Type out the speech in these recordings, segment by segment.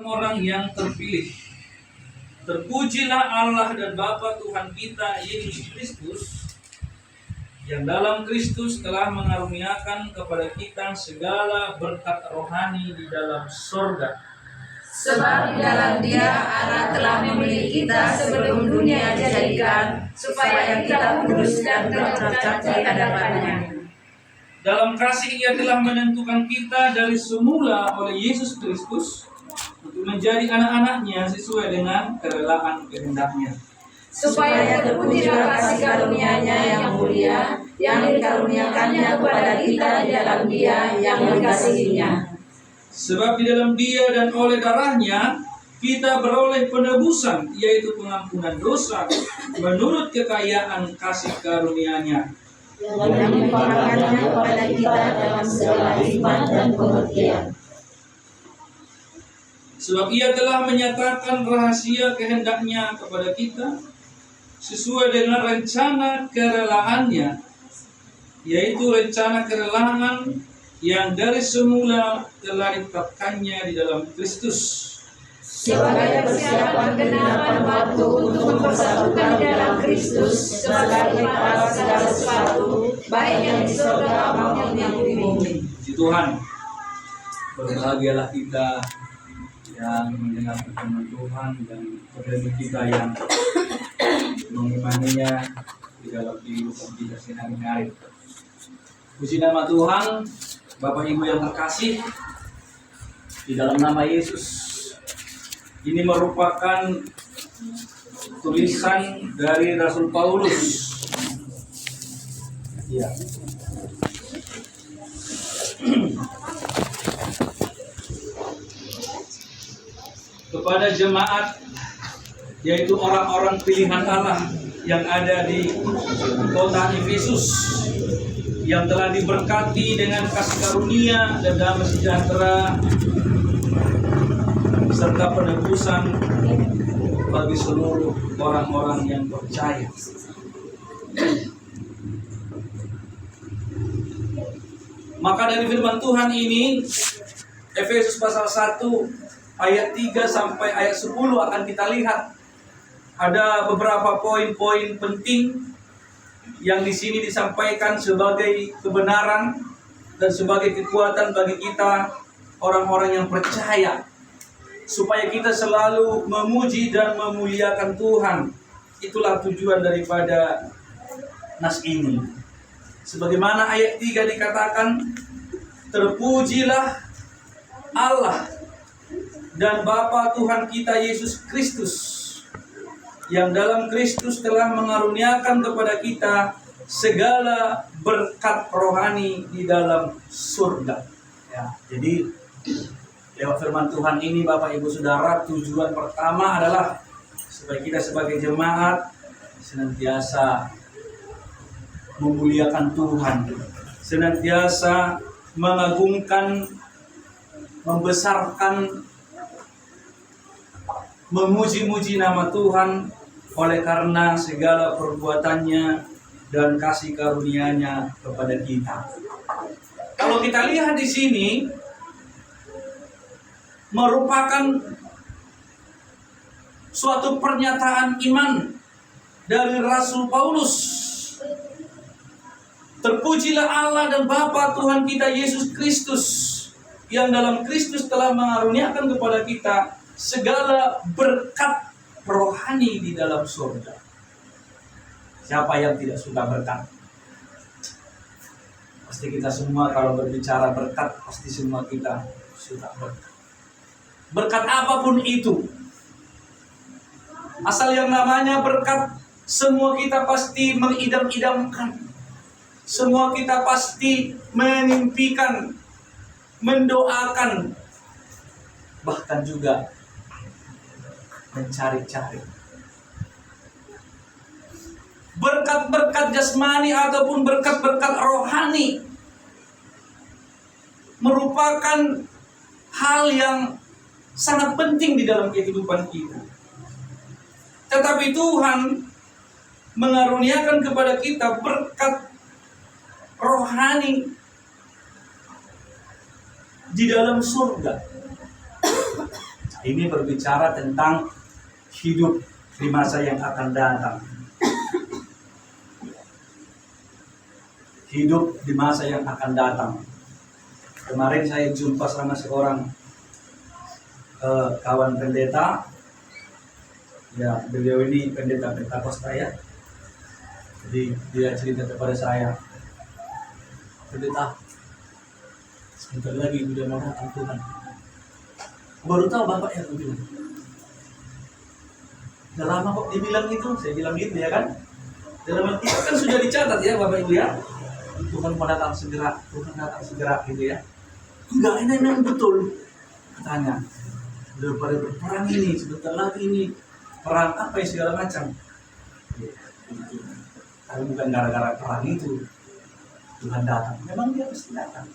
orang yang terpilih. Terpujilah Allah dan Bapa Tuhan kita Yesus Kristus, yang dalam Kristus telah mengaruniakan kepada kita segala berkat rohani di dalam surga. Sebab di dalam Dia Allah telah memilih kita sebelum dunia dijadikan, supaya kita kudus dan tercatat di hadapan-Nya. Dalam kasih Ia telah menentukan kita dari semula oleh Yesus Kristus untuk menjadi anak-anak-Nya sesuai dengan kerelaan kehendak-Nya, supaya terpujilah kasih karunia-Nya yang mulia, yang dikaruniakannya kepada kita di dalam Dia yang dikasihinya. Sebab di dalam Dia dan oleh darah-Nya kita beroleh penebusan, yaitu pengampunan dosa menurut kekayaan kasih karunia-Nya, yang dilimpahkannya kepada kita dalam segala hikmat dan pengertian. Sebab Ia telah menyatakan rahasia kehendak-Nya kepada kita sesuai dengan rencana kerelaannya, yaitu rencana kerelaan yang dari semula telah ditetapkannya di dalam Kristus, sebagai persiapan kegenapan waktu untuk mempersatukan di dalam Kristus sebagai kepala segala sesuatu, baik yang di surga maupun yang di bumi. Puji Tuhan. Berbahagialah kita yang mendengar firman Tuhan dan saudara kita yang mengimaninya di dalam kehidupan kita sehari-hari. Puji nama Tuhan. Bapak Ibu yang terkasih, di dalam nama Yesus, ini merupakan tulisan dari Rasul Paulus. Ya. Kepada jemaat, yaitu orang-orang pilihan Allah yang ada di kota Efesus, yang telah diberkati dengan kasih karunia dan damai sejahtera serta penebusan bagi seluruh orang-orang yang percaya. Maka dari firman Tuhan ini, Efesus pasal 1 ayat 3 sampai ayat 10 akan kita lihat ada beberapa poin-poin penting yang di sini disampaikan sebagai kebenaran dan sebagai kekuatan bagi kita orang-orang yang percaya, supaya kita selalu memuji dan memuliakan Tuhan. Itulah tujuan daripada nas ini. Sebagaimana ayat 3 dikatakan, terpujilah Allah dan Bapa Tuhan kita Yesus Kristus, yang dalam Kristus telah mengaruniakan kepada kita segala berkat rohani di dalam surga. Ya, jadi lewat firman Tuhan ini, Bapak Ibu Saudara, tujuan pertama adalah supaya kita sebagai jemaat senantiasa memuliakan Tuhan, senantiasa mengagungkan, membesarkan, memuji-muji nama Tuhan oleh karena segala perbuatannya dan kasih karunia-Nya kepada kita. Kalau kita lihat di sini, merupakan suatu pernyataan iman dari Rasul Paulus. Terpujilah Allah dan Bapa Tuhan kita Yesus Kristus, yang dalam Kristus telah mengaruniakan kepada kita segala berkat rohani di dalam surga. Siapa yang tidak suka berkat? Pasti kita semua kalau berbicara berkat, pasti semua kita suka berkat. Berkat apapun itu, asal yang namanya berkat, semua kita pasti mengidam-idamkan. Semua kita pasti menimpikan, mendoakan, bahkan juga mencari-cari berkat-berkat jasmani ataupun berkat-berkat rohani. Merupakan hal yang sangat penting di dalam kehidupan kita. Tetapi Tuhan mengaruniakan kepada kita berkat rohani di dalam surga. Ini berbicara tentang hidup di masa yang akan datang. Hidup di masa yang akan datang. Kemarin saya jumpa sama seorang kawan pendeta. Ya, beliau ini pendeta Pentakosta ya. Jadi dia cerita kepada saya, pendeta, sebentar lagi udah mau datang Tuhan. Baru tahu bapak ya, aku bilang. Udah lama kok dibilang itu, saya bilang gitu ya kan. Dalam itu kan sudah dicatat ya bapak ibu ya. Tuhan mau datang segera, Tuhan datang segera gitu ya. Enggak, ini memang betul katanya. Udah pada berperang ini, sebentar lagi ini perang apa ya segala macam. Tapi bukan gara-gara perang itu Tuhan datang. Memang dia pasti datang.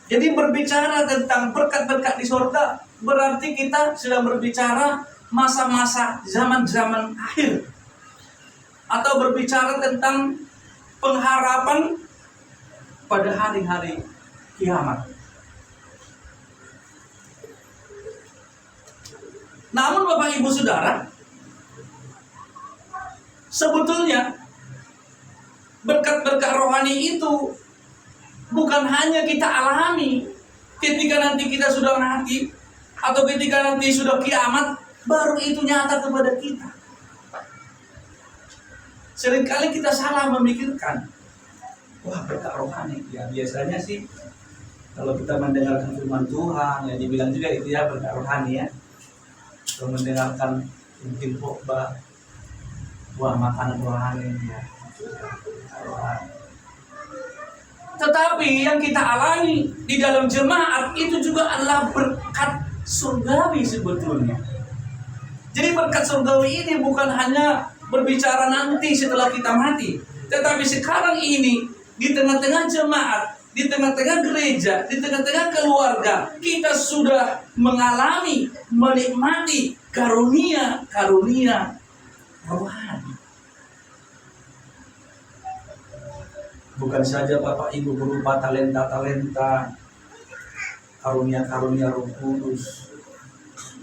Jadi berbicara tentang berkat-berkat di surga berarti kita sedang berbicara masa-masa zaman-zaman akhir. Atau berbicara tentang pengharapan pada hari-hari kiamat. Namun Bapak Ibu Saudara, sebetulnya berkat-berkat rohani itu bukan hanya kita alami ketika nanti kita sudah mati atau ketika nanti sudah kiamat, baru itu nyata kepada kita. Seringkali kita salah memikirkan, wah berkat rohani, ya biasanya sih kalau kita mendengarkan firman Tuhan, ya dibilang juga itu ya berkat rohani ya. Kalau mendengarkan mungkin khotbah, wah makanan rohani ya, rohani. Tetapi yang kita alami di dalam jemaat itu juga adalah berkat surgawi sebetulnya. Jadi berkat surgawi ini bukan hanya berbicara nanti setelah kita mati, tetapi sekarang ini di tengah-tengah jemaat, di tengah-tengah gereja, di tengah-tengah keluarga, kita sudah mengalami, menikmati karunia-karunia rohani. Bukan saja Bapak Ibu berupa talenta-talenta, karunia-karunia Roh Kudus,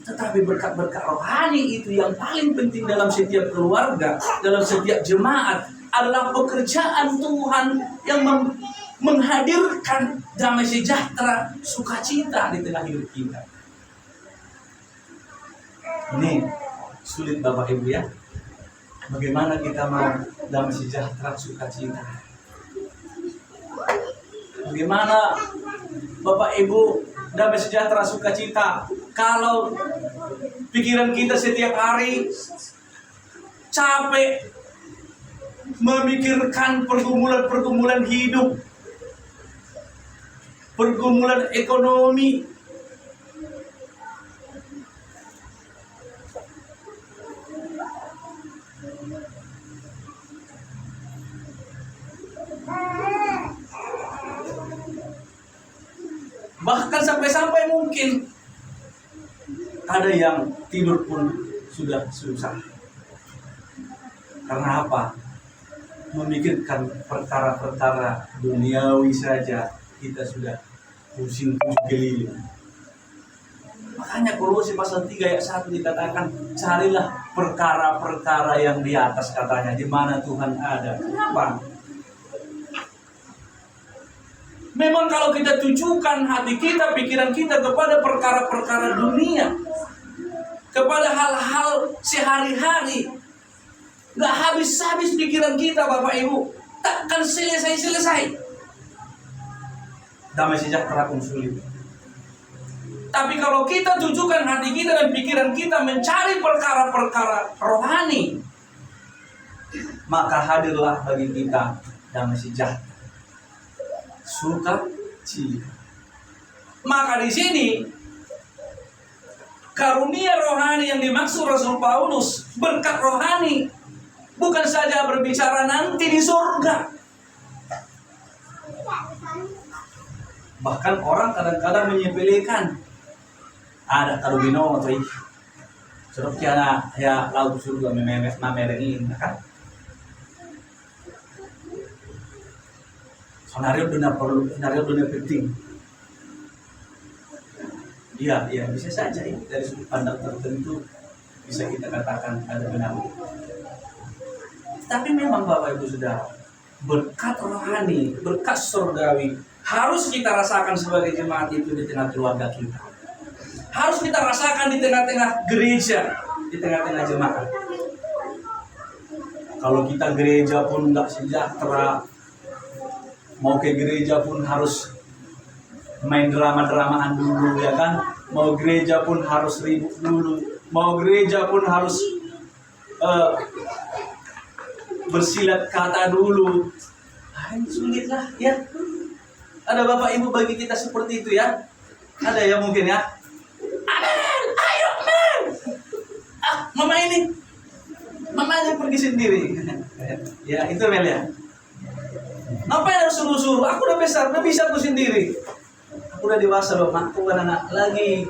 tetapi berkat-berkat rohani itu yang paling penting dalam setiap keluarga, dalam setiap jemaat adalah pekerjaan Tuhan yang menghadirkan damai sejahtera, sukacita di tengah hidup kita. Ini sulit Bapak Ibu ya. Bagaimana kita mau damai sejahtera, sukacita? Bagaimana Bapak Ibu damai sejahtera sukacita kalau pikiran kita setiap hari capek memikirkan pergumulan hidup, pergumulan ekonomi, bahkan sampai-sampai mungkin ada yang tidur pun sudah susah. Karena apa? Memikirkan perkara-perkara duniawi saja kita sudah pusing keliling. Makanya Kolose pasal 3 ayat 1 dikatakan, carilah perkara-perkara yang di atas, katanya, di mana Tuhan ada. Kenapa? Memang kalau kita tujukan hati kita, pikiran kita kepada perkara-perkara dunia, kepada hal-hal sehari-hari, gak habis-habis pikiran kita Bapak Ibu, takkan selesai-selesai. Damai sejahtera pun sulit. Tapi kalau kita tujukan hati kita dan pikiran kita mencari perkara-perkara rohani, maka hadirlah bagi kita damai sejahtera, sukacita. Maka di sini karunia rohani yang dimaksud Rasul Paulus, berkat rohani, bukan saja berbicara nanti di surga. Bahkan orang kadang-kadang menyepelekan, ada karubino atau suruh kiana ya laut surga memerengin kan. Skenario dunia penting. Iya, iya bisa saja ya. Dari sudut pandang tertentu bisa kita katakan ada benar. Tapi memang Bapak Ibu Saudara, berkat rohani, berkat surgawi harus kita rasakan sebagai jemaat itu di tengah keluarga kita. Harus kita rasakan di tengah-tengah gereja, di tengah-tengah jemaat. Kalau kita gereja pun nggak sejahtera, mau ke gereja pun harus main drama-dramaan dulu ya kan, mau gereja pun harus ribut dulu, mau gereja pun harus bersilat kata dulu. Ini sulit lah ya. Ada Bapak Ibu bagi kita seperti itu ya. Ada ya mungkin ya. Amen, ayo men. Mama ini, mamanya pergi sendiri. Ya itu Mel ya. Ngapain harus suruh-suruh? Aku udah besar, udah bisa aku sendiri. Aku udah dewasa loh, aku bukan anak lagi.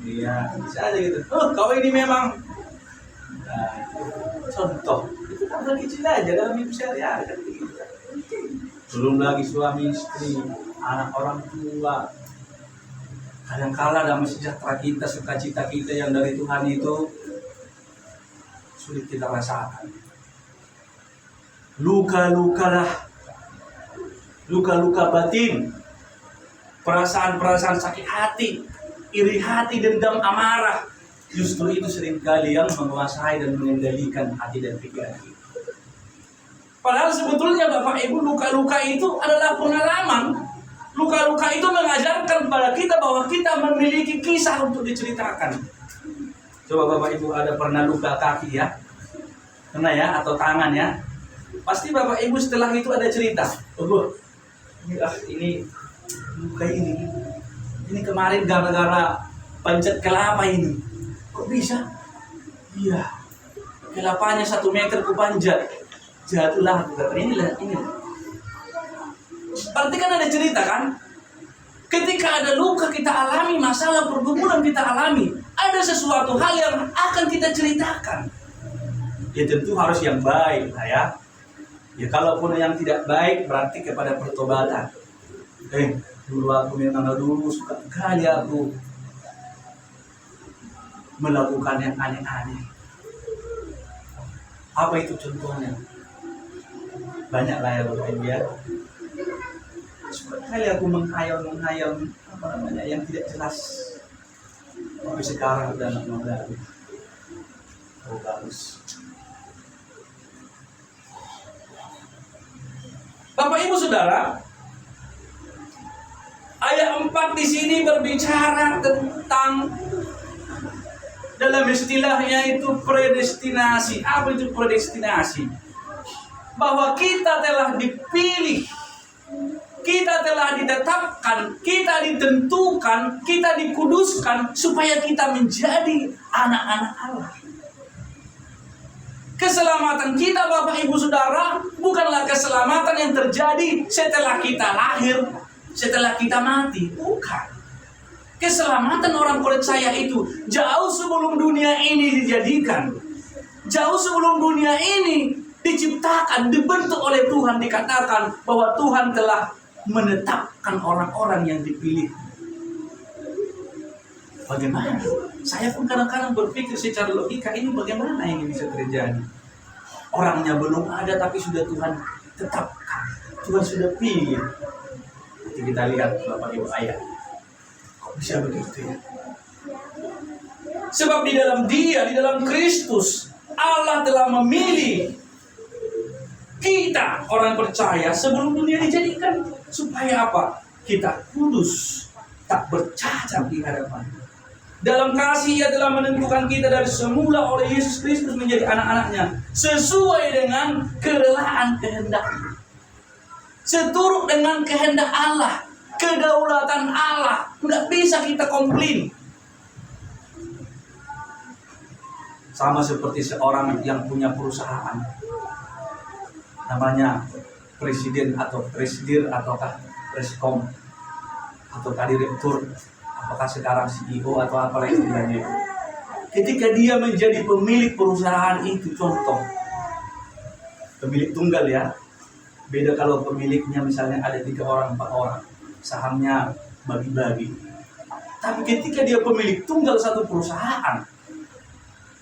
Iya, bisa aja gitu. Oh, kau ini memang contoh. Itu kan kecil aja dalam hidup sehari-hari kan gitu. Belum lagi suami istri, anak orang tua. Kadang-kala dalam sejahtera kita, sukacita kita yang dari Tuhan itu sulit kita rasakan. Luka-luka batin, perasaan-perasaan sakit hati, iri hati, dendam, amarah, justru itu seringkali yang menguasai dan mengendalikan hati dan pikiran kita. Padahal sebetulnya Bapak Ibu, luka-luka itu adalah pengalaman. Luka-luka itu mengajarkan kepada kita bahwa kita memiliki kisah untuk diceritakan. Coba Bapak Ibu ada pernah luka kaki ya? Pernah ya? Atau tangan ya? Pasti Bapak Ibu setelah itu ada cerita. Ini luka ini kemarin gara-gara panjat kelapa ini. Kok bisa? Iya, kelapanya 1 meter ku panjat, jatuhlah aku. Inilah. Berarti kan ada cerita kan? Ketika ada luka kita alami, masalah pergumulan kita alami, ada sesuatu hal yang akan kita ceritakan. Ya tentu harus yang baik lah ya. Ya kalaupun yang tidak baik berarti kepada pertobatan. Dulu aku memang dulu suka kali aku melakukan yang aneh-aneh. Apa itu contohnya? Banyak lah ya Bapak Ibu ya. Suka kali aku menghayal apa namanya yang tidak jelas. Tapi sekarang udah anak muda. Bagus. Bapak Ibu Saudara, ayat 4 di sini berbicara tentang dalam istilahnya itu predestinasi. Apa itu predestinasi? Bahwa kita telah dipilih, kita telah ditetapkan, kita ditentukan, kita dikuduskan supaya kita menjadi anak-anak Allah. Keselamatan kita Bapak Ibu Saudara bukanlah keselamatan yang terjadi setelah kita lahir, setelah kita mati. Bukan. Keselamatan orang percaya itu jauh sebelum dunia ini dijadikan. Jauh sebelum dunia ini diciptakan, dibentuk oleh Tuhan, dikatakan bahwa Tuhan telah menetapkan orang-orang yang dipilih. Bagaimana? Saya pun kadang-kadang berpikir secara logika, ini bagaimana ini bisa terjadi? Orangnya belum ada tapi sudah Tuhan tetapkan, Tuhan sudah pilih. Nanti kita lihat Bapak Ibu ayat. Kok bisa begitu ya? Sebab di dalam Kristus, Allah telah memilih kita orang percaya sebelum dunia dijadikan. Supaya apa? Kita kudus, tak bercacat di hadapan. Dalam kasih Ia telah menentukan kita dari semula oleh Yesus Kristus menjadi anak-anaknya sesuai dengan kerelaan kehendak-Nya. Seturut dengan kehendak Allah, kedaulatan Allah. Nggak bisa kita komplain. Sama seperti seorang yang punya perusahaan, namanya presiden atau presidir ataukah preskom ataukah direktur, apakah sekarang CEO atau apa lagi istilahnya. Ketika dia menjadi pemilik perusahaan itu, contoh pemilik tunggal ya, beda kalau pemiliknya misalnya ada 3 orang 4 orang, sahamnya bagi-bagi. Tapi ketika dia pemilik tunggal satu perusahaan,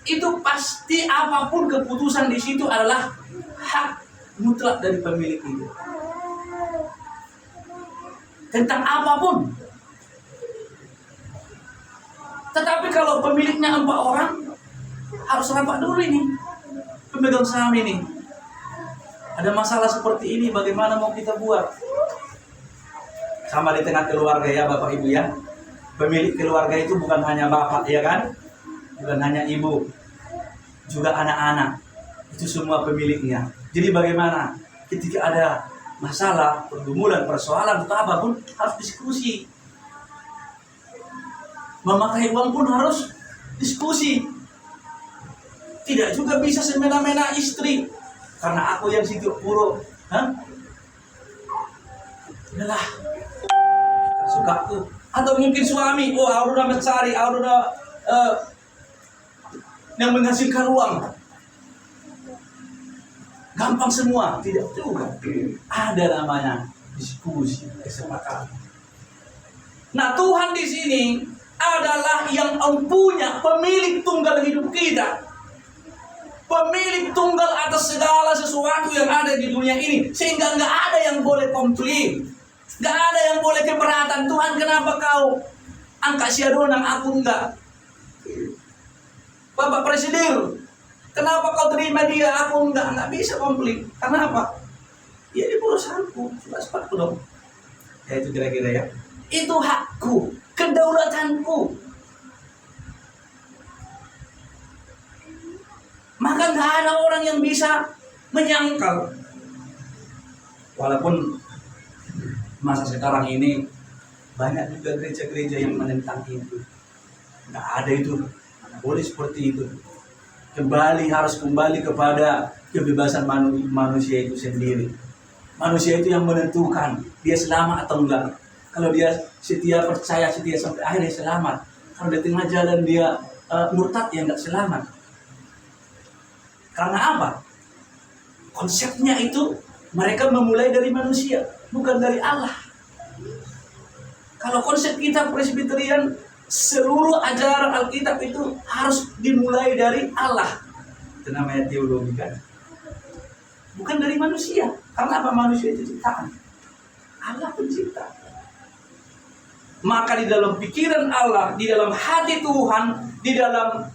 itu pasti apapun keputusan di situ adalah hak mutlak dari pemilik itu. Tentang apapun. Tetapi kalau pemiliknya 4 orang, harus rapat dulu ini, pemegang saham ini. Ada masalah seperti ini, bagaimana mau kita buat? Sama di tengah keluarga ya Bapak Ibu ya. Pemilik keluarga itu bukan hanya bapak ya kan? Bukan hanya ibu, juga anak-anak. Itu semua pemiliknya. Jadi bagaimana ketika ada masalah, pergumulan, persoalan atau apapun harus diskusi. Memakai uang pun harus diskusi. Tidak juga bisa semena-mena istri karena aku yang situ puro. Yalah, suka aku. Atau mungkin suami, aku udah mencari, aku udah yang menghasilkan uang. Gampang semua, tidak juga. Ada namanya diskusi, kesepakatan. Nah, Tuhan di sini adalah yang punya pemilik tunggal hidup kita. Pemilik tunggal atas segala sesuatu yang ada di dunia ini. Sehingga nggak ada yang boleh komplain. Nggak ada yang boleh keberatan. Tuhan, kenapa kau angkat si Adonang, aku enggak? Bapak Presiden, kenapa kau terima dia, aku enggak? Enggak bisa komplain. Kenapa? Ya di perusahaanku, sudah sepatu dong. Ya itu kira-kira ya. Itu hakku, kedaulatanku. Maka nggak ada orang yang bisa menyangkal. Walaupun masa sekarang ini banyak juga gereja-gereja yang menentang itu. Nggak ada itu, mana boleh seperti itu. Harus kembali kepada kebebasan manusia itu sendiri. Manusia itu yang menentukan dia selamat atau enggak. Kalau dia setia percaya, setia sampai akhir, dia selamat. Kalau di tengah jalan dia murtad, ya enggak selamat. Karena apa? Konsepnya itu mereka memulai dari manusia, bukan dari Allah. Kalau konsep kita Presbyterian, seluruh ajaran Alkitab itu harus dimulai dari Allah. Itu namanya teologi kan. Bukan dari manusia. Karena apa? Manusia itu ciptaan. Allah pencipta. Maka di dalam pikiran Allah, di dalam hati Tuhan, di dalam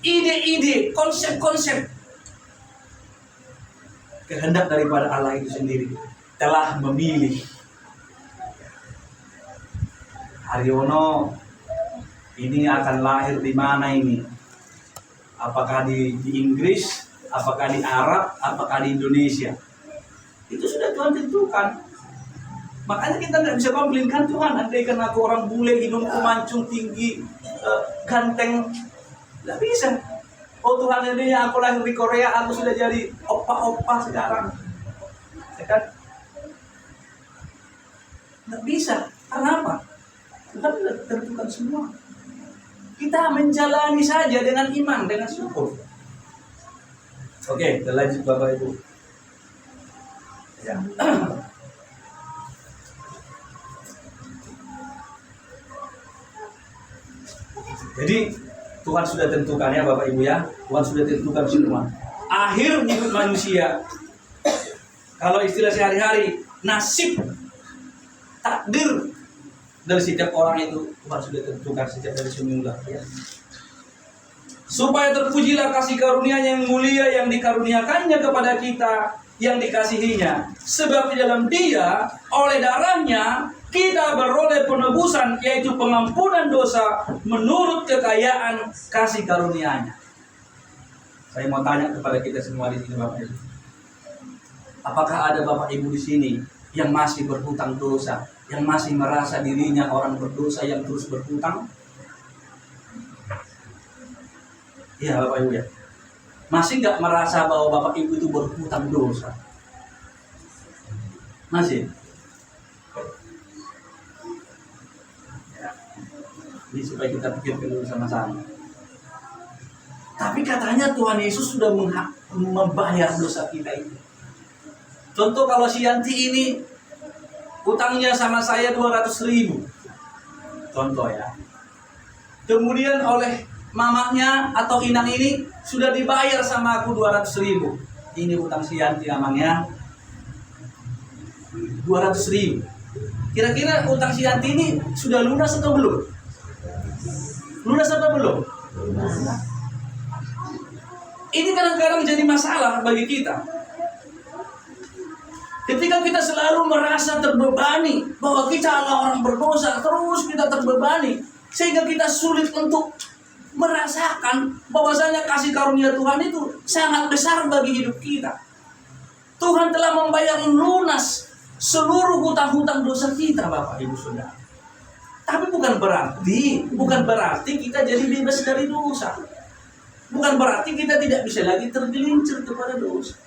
ide-ide, konsep-konsep kehendak daripada Allah itu sendiri telah memilih Haryono ini akan lahir di mana ini? Apakah di Inggris, apakah di Arab, apakah di Indonesia? Itu sudah Tuhan tentukan. Makanya kita nggak bisa komplainkan Tuhan. Andai kan aku orang bule, hidungku mancung tinggi, ganteng, nggak bisa. Oh Tuhan, ini aku lahir di Korea, aku sudah jadi opa-opa sekarang. Ya kan? Nggak bisa. Karena apa? Tuhan sudah tentukan semua. Kita menjalani saja dengan iman, dengan syukur. Oke, kita lanjut Bapak Ibu. Ya. Jadi Tuhan sudah tentukan ya Bapak Ibu ya. Tuhan sudah tentukan semua. Akhir hidup manusia, kalau istilah sehari-hari, nasib, takdir dari setiap orang itu Tuhan sudah tentukan sejak dari semula ya. Supaya terpujilah kasih karunia yang mulia yang dikaruniakannya kepada kita yang dikasihinya. Sebab di dalam Dia, oleh darahnya, kita beroleh penebusan, yaitu pengampunan dosa menurut kekayaan kasih karunia-Nya. Saya mau tanya kepada kita semua di sini Bapak Ibu. Apakah ada Bapak Ibu di sini yang masih berhutang dosa, yang masih merasa dirinya orang berdosa yang terus berhutang? Iya Bapak Ibu ya. Masih nggak merasa bahwa Bapak Ibu itu berhutang dosa? Masih? Ya. Ini supaya kita pikirkan dulu sama-sama. Tapi katanya Tuhan Yesus sudah membayar dosa kita itu. Contoh kalau si Yanti ini utangnya sama saya 200.000. contoh ya. Kemudian oleh mamanya atau inang ini sudah dibayar sama aku 200.000. Ini utang si Yanti namanya 200.000. Kira-kira utang si Yanti ini sudah lunas atau belum? Lunas atau belum? Ini kadang-kadang jadi masalah bagi kita. Ketika kita selalu merasa terbebani bahwa kita adalah orang berdosa, terus kita terbebani sehingga kita sulit untuk merasakan bahwasanya kasih karunia Tuhan itu sangat besar bagi hidup kita. Tuhan telah membayar lunas seluruh hutang-hutang dosa kita, Bapak Ibu Saudara. Tapi bukan berarti kita jadi bebas dari dosa. Bukan berarti kita tidak bisa lagi tergelincir kepada dosa.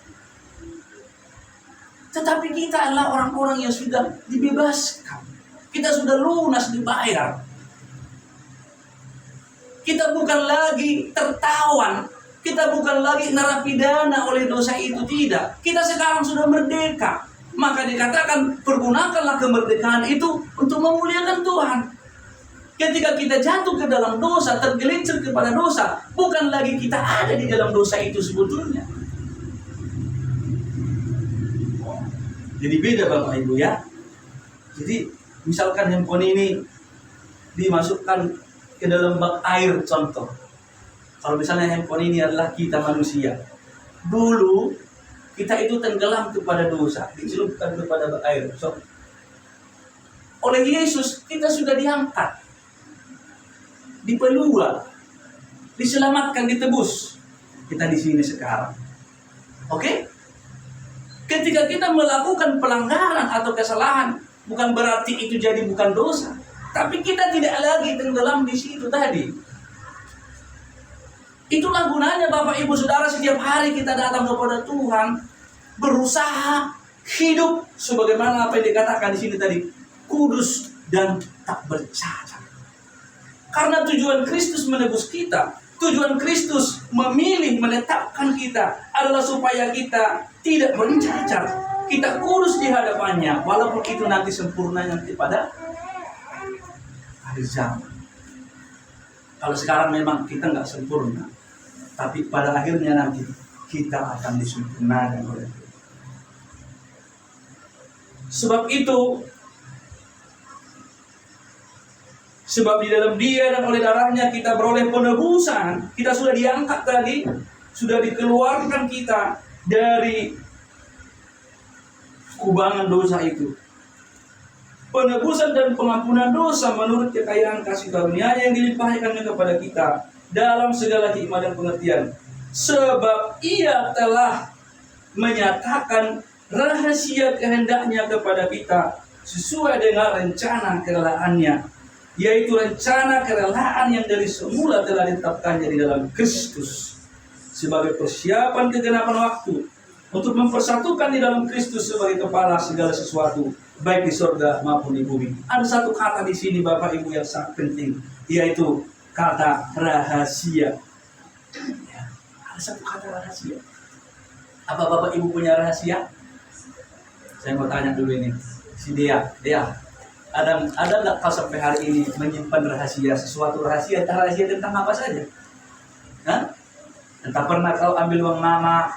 Tetapi kita adalah orang-orang yang sudah dibebaskan. Kita sudah lunas dibayar. Kita bukan lagi tertawan. Kita bukan lagi narapidana oleh dosa itu, tidak. Kita sekarang sudah merdeka. Maka dikatakan, pergunakanlah kemerdekaan itu untuk memuliakan Tuhan. Ketika kita jatuh ke dalam dosa, tergelincir kepada dosa, bukan lagi kita ada di dalam dosa itu sebetulnya. Jadi beda Bapak Ibu ya. Jadi misalkan handphone ini dimasukkan ke dalam bak air contoh. Kalau misalnya handphone ini adalah kita manusia. Dulu kita itu tenggelam kepada dosa, dicelupkan kepada bak air. So, oleh Yesus kita sudah diangkat, dipelua, diselamatkan, ditebus. Kita di sini sekarang. Oke? Ketika kita melakukan pelanggaran atau kesalahan, bukan berarti itu jadi bukan dosa, tapi kita tidak lagi tenggelam di situ tadi. Itulah gunanya Bapak Ibu Saudara, setiap hari kita datang kepada Tuhan, berusaha hidup sebagaimana apa yang dikatakan di sini tadi, kudus dan tak bercacat. Karena tujuan Kristus menebus kita, tujuan Kristus memilih menetapkan kita adalah supaya kita tidak bercacat. Kita kudus di hadapannya, walaupun itu nanti sempurna nanti pada akhir zaman. Kalau sekarang memang kita nggak sempurna, tapi pada akhirnya nanti kita akan disempurnakan oleh Tuhan. Sebab di dalam Dia dan oleh darahnya kita beroleh penebusan. Kita sudah diangkat tadi, sudah dikeluarkan kita dari kubangan dosa itu. Penebusan dan pengampunan dosa menurut kekayaan kasih karunia yang dilimpahkannya kepada kita dalam segala hikmah dan pengertian. Sebab Ia telah menyatakan rahasia kehendaknya kepada kita sesuai dengan rencana kerelaannya, yaitu rencana kerelaan yang dari semula telah ditetapkannya di dalam Kristus sebagai persiapan kegenapan waktu untuk mempersatukan di dalam Kristus sebagai kepala segala sesuatu, baik di surga maupun di bumi. Ada satu kata di sini Bapak Ibu yang sangat penting, yaitu kata rahasia. Ya, ada satu kata rahasia. Apa Bapak Ibu punya rahasia? Saya mau tanya dulu ini, si Dea, ada nggak kau sampai hari ini menyimpan rahasia, sesuatu rahasia, entah rahasia tentang apa saja? Hah? Entah pernah kau ambil uang mama,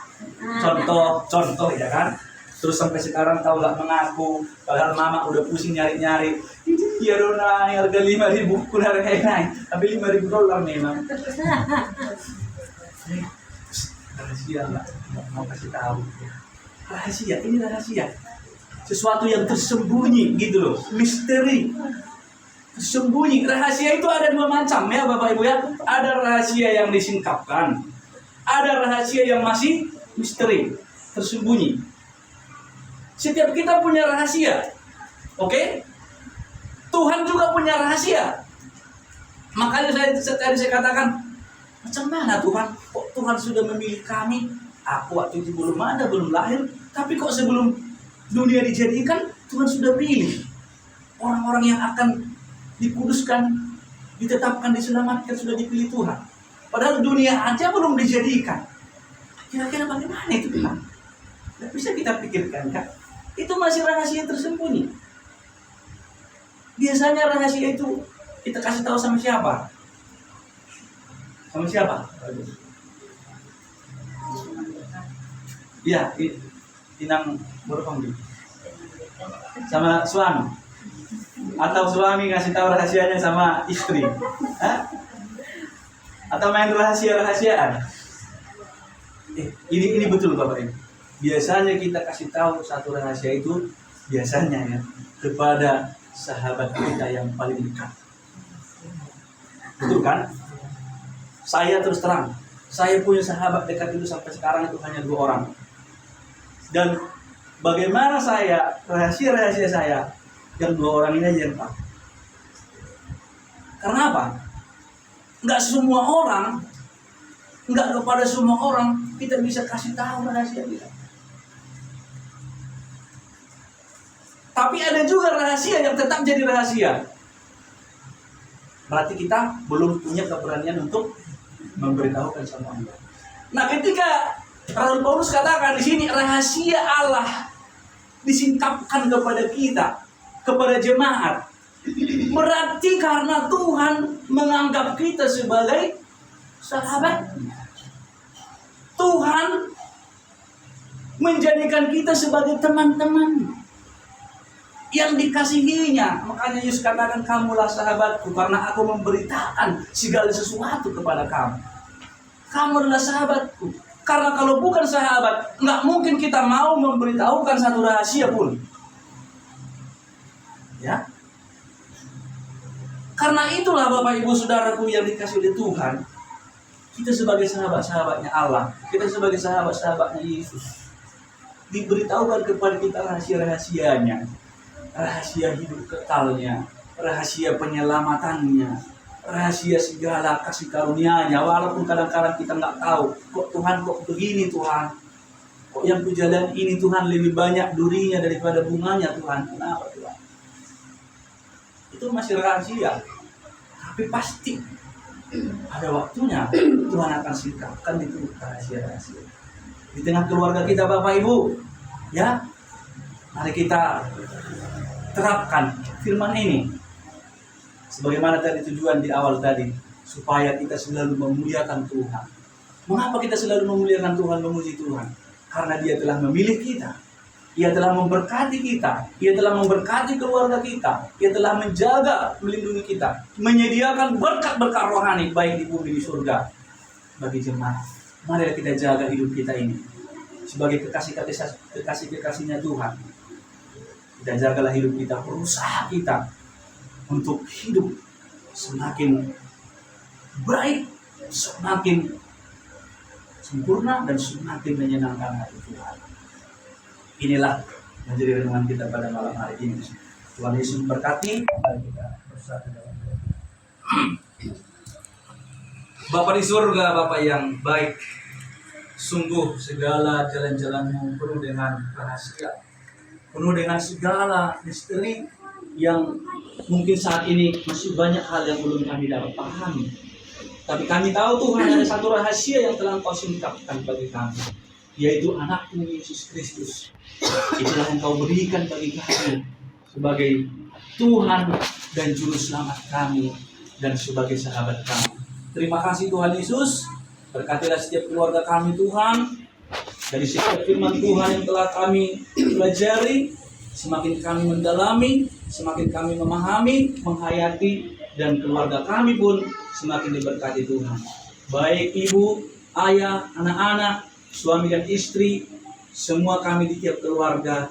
contoh ya kan? Terus sampai sekarang kau nggak mengaku, padahal mama udah pusing nyari-nyari. Ya Rona, harga 5.000 pun harganya naik, tapi $5.000 memang. Rahasia nggak mau kasih tahu. Rahasia, ini rahasia. Sesuatu yang tersembunyi gitu loh, misteri. Tersembunyi. Rahasia itu ada dua macam ya Bapak Ibu ya. Ada rahasia yang disingkapkan, ada rahasia yang masih misteri, tersembunyi. Setiap kita punya rahasia. Oke? Tuhan juga punya rahasia. Makanya tadi saya katakan, macam mana Tuhan? Kok Tuhan sudah memilih kami? Aku waktu itu belum ada, belum lahir, tapi kok sebelum dunia dijadikan, Tuhan sudah pilih orang-orang yang akan dikuduskan, ditetapkan, diselamatkan, sudah dipilih Tuhan. Padahal dunia aja belum dijadikan. Kira-kira bagaimana itu Tuhan? Tidak bisa kita pikirkan kan? Itu masih rahasia tersembunyi. Biasanya rahasia itu Kita kasih tahu sama siapa? Sama siapa? Iya, inang berpanggi. Sama suami. Atau suami ngasih tahu rahasianya sama istri. Hah? Atau main rahasia-rahasiaan. Ini betul Bapak Ibu. Biasanya kita kasih tahu satu rahasia itu biasanya ya kepada sahabat kita yang paling dekat. Betul kan? Saya terus terang, saya punya sahabat dekat itu sampai sekarang itu hanya 2 orang. Dan bagaimana saya, rahasia-rahasia saya, yang 2 orang ini aja yang tahu. Karena apa? Enggak kepada semua orang kita bisa kasih tahu rahasia kita. Tapi ada juga rahasia yang tetap jadi rahasia. Berarti kita belum punya keberanian untuk memberitahukan sama Allah. Nah, ketika Rasul Paulus katakan di sini rahasia Allah disingkapkan kepada kita, kepada jemaat, berarti karena Tuhan menganggap kita sebagai sahabat. Tuhan menjadikan kita sebagai teman-teman yang dikasihinya. Makanya Yesus katakan, kamulah sahabatku karena aku memberitakan segala sesuatu kepada kamu. Kamu adalah sahabatku. Karena kalau bukan sahabat, nggak mungkin kita mau memberitahukan satu rahasia pun. Ya. Karena itulah Bapak Ibu Saudaraku yang dikasih oleh Tuhan, kita sebagai sahabat-sahabatnya Allah, kita sebagai sahabat-sahabatnya Yesus, diberitahukan kepada kita rahasia-rahasianya, rahasia hidup kekalnya, rahasia penyelamatannya, rahasia segala kasih karunia-Nya. Walaupun kadang-kadang kita nggak tahu, kok Tuhan kok begini Tuhan, kok yang kujalan ini Tuhan lebih banyak durinya daripada bunganya Tuhan, kenapa Tuhan? Itu masih rahasia, tapi pasti ada waktunya Tuhan akan singkapkan itu rahasia-rahasia. Di tengah keluarga kita Bapak Ibu, ya, mari kita terapkan firman ini. Sebagaimana tadi tujuan di awal tadi, supaya kita selalu memuliakan Tuhan. Mengapa kita selalu memuliakan Tuhan, memuji Tuhan? Karena Dia telah memilih kita. Ia telah memberkati kita. Ia telah memberkati keluarga kita. Ia telah menjaga, melindungi kita. Menyediakan berkat-berkat rohani baik di bumi di surga bagi jemaat. Mari kita jaga hidup kita ini sebagai kekasih-kekasihnya Tuhan. Kita jagalah hidup kita, berusaha kita untuk hidup semakin baik, semakin sempurna dan semakin menyenangkan hati Tuhan. Inilah menjadi renungan kita pada malam hari ini. Tuhan Yesus memberkati. Kita bersatu dalam doa. Bapa di surga, Bapa yang baik, sungguh segala jalan-jalan-Mu penuh dengan rahasia, penuh dengan segala misteri yang mungkin saat ini masih banyak hal yang belum kami dapat pahami. Tapi kami tahu Tuhan ada satu rahasia yang telah Engkau singkapkan bagi kami, yaitu anak-Mu Yesus Kristus. Itulah yang Engkau berikan bagi kami sebagai Tuhan dan Juru Selamat kami dan sebagai sahabat kami. Terima kasih Tuhan Yesus. Berkatilah setiap keluarga kami Tuhan. Dari setiap firman Tuhan yang telah kami pelajari, semakin kami mendalami, semakin kami memahami, menghayati, dan keluarga kami pun semakin diberkati Tuhan. Baik ibu, ayah, anak-anak, suami dan istri, semua kami di tiap keluarga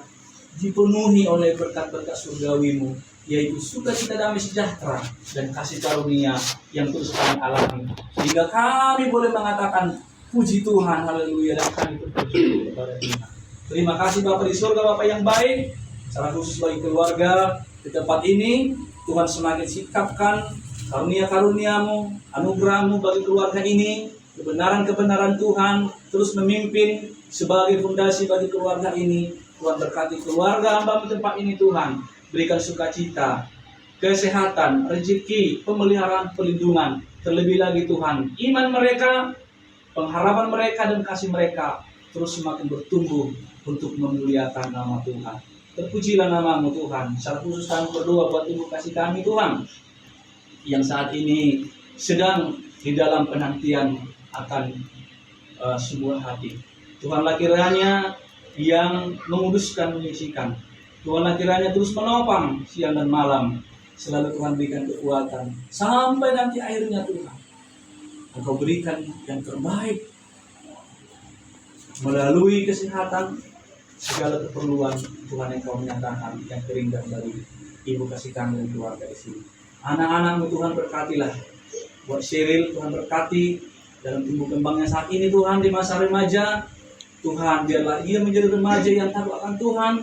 dipenuhi oleh berkat-berkat surgawi-Mu, yaitu sukacita, damai sejahtera, dan kasih karunia yang terus kami alami. Sehingga kami boleh mengatakan, puji Tuhan, haleluya, dan kami bersyukur kepada Tuhan. Terima kasih Bapak di surga, Bapak yang baik, secara khusus bagi keluarga di tempat ini. Tuhan semakin sikapkan karunia-karunia-Mu, anugerah-Mu bagi keluarga ini, kebenaran-kebenaran Tuhan terus memimpin sebagai fondasi bagi keluarga ini. Tuhan berkati keluarga hamba-Mu tempat ini Tuhan, berikan sukacita, kesehatan, rezeki, pemeliharaan, perlindungan. Terlebih lagi Tuhan, iman mereka, pengharapan mereka dan kasih mereka terus semakin bertumbuh untuk memuliakan nama Tuhan. Terpujilah nama-Mu Tuhan. Secara khusus kami berdoa buat ibu kasih kami Tuhan. yang saat ini sedang di dalam penantian akan sebuah hati. Tuhanlah kiranya yang menguduskan, menyucikan. Tuhanlah kiranya terus menopang siang dan malam. Selalu Tuhan berikan kekuatan sampai nanti akhirnya Tuhan Engkau berikan yang terbaik melalui kesehatan, segala keperluan Tuhan Engkau menyatakan yang terindah dari ibu kasih kami dan keluarga di sini. Anak-anakmu Tuhan berkatilah. Buat Sheryl Tuhan berkati dalam tumbuh kembangnya saat ini Tuhan di masa remaja. Tuhan biarlah ia menjadi remaja yang takut akan Tuhan,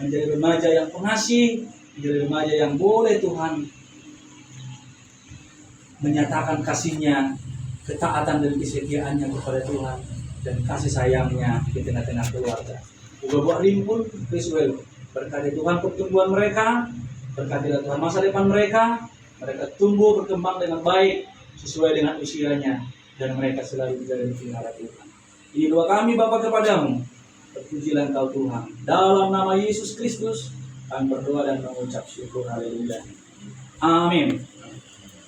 menjadi remaja yang pengasih, menjadi remaja yang boleh Tuhan menyatakan kasihnya, ketaatan dan kesetiaannya kepada Tuhan dan kasih sayangnya di tengah-tengah keluarga. Juga buat Limpun, Criswell, berkati Tuhan pertumbuhan mereka, berkatilah Tuhan masa depan mereka tumbuh berkembang dengan baik sesuai dengan usianya dan mereka selalu berada di pelihara Tuhan. Ini doa kami Bapa kepadamu, terpujilah Engkau Tuhan. Dalam nama Yesus Kristus kami berdoa dan mengucap syukur. Haleluya. Amin.